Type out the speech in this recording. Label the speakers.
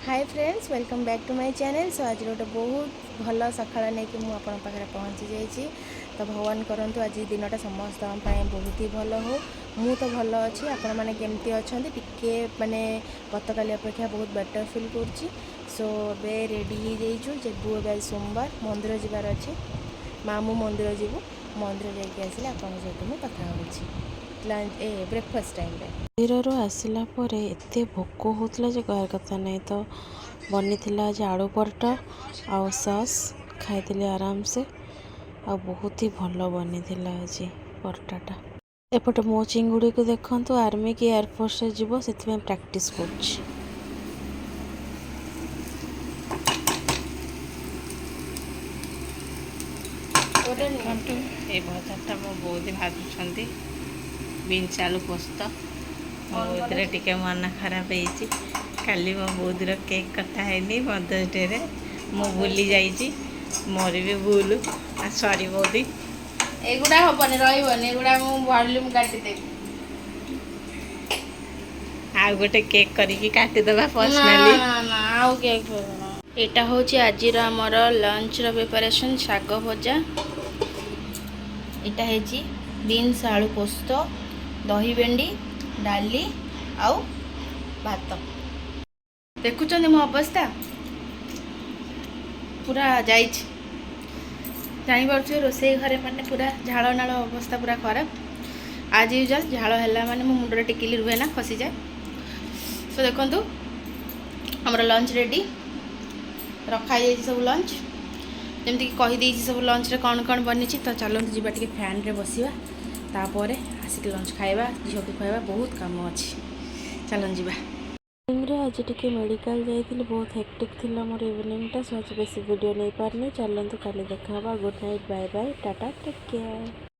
Speaker 1: Hi friends welcome back to my channel. So आज गोटे बहुत भल सकाळ नहीं कि मुझे पाखे पहुँची जाइए। तो भगवान करंतु आज दिनटा समस्त बहुत ही भल हो। मु तो भल अच्छी आपण मैंने केमती अच्छा टिके माने गत काली अपेक्षा बहुत बेटर फिल कर। सो बे रेडी हो जेबू ए सोमवार मंदिर जबार अच्छे मामू मंदिर जीवु मंदिर जाके आसिले आपन सहित मुझे कथा हो लंच ब्रेकफास्ट टाइम रे
Speaker 2: मंदिर आसला एत भोक होता जे कह कथा नहीं। तो बनी आज आलू परोटा आउ सॉस खाई आराम से आ बहुत ही भल बनी आज परोटाटा। एपटे मो चिंगुड़ी को देखु आर्मी की एयरफोर्स जीव से प्रैक्टिस कर
Speaker 3: भजाटा मो बहुत भाजुंट बीन्स आलू पोस्त बहुत टिके मन खराब होली मो बहुत केक कटा है मदर्स डे रे मु भूली जाइए मोर भी भूल सॉरी मोदी
Speaker 1: एगुड़ा हेनी रहा वॉल्यूम काटिदेवी
Speaker 3: आ गोटे केक करके काटिदेबा पर्सनाली
Speaker 1: एटा हूँ आज आमर लंच प्रिपरेशन शाग भजा एटा है बीन्स आलू पोस्त दही भेंडी डाली आउ भात। देखुं मो अवस्था पूरा जापर रोसे घरे माने पूरा झाड़ नाल अवस्था पूरा खराब। आज यूजल झाड़ है माने मो मुंडे टिकिली रुहे ना खसी जाए। सो देखु आमर लंच रेडी रखाई सब लंच जमती कहीदे सब लंच रे कौन कौन बनी। तो चलते जीवा टे फैन रे बसवा तापर आसिक लंच खाଇବା झील को खाଇବା बहुत काम अच्छी चलन जीवा।
Speaker 2: आज टे मेडिकल जाइए बहुत हेक्टिक थी मोर इवनिंगटा। सो आज बेस वीडियो नहीं पारनी चलते काली देखा। Good night bye bye tata take care.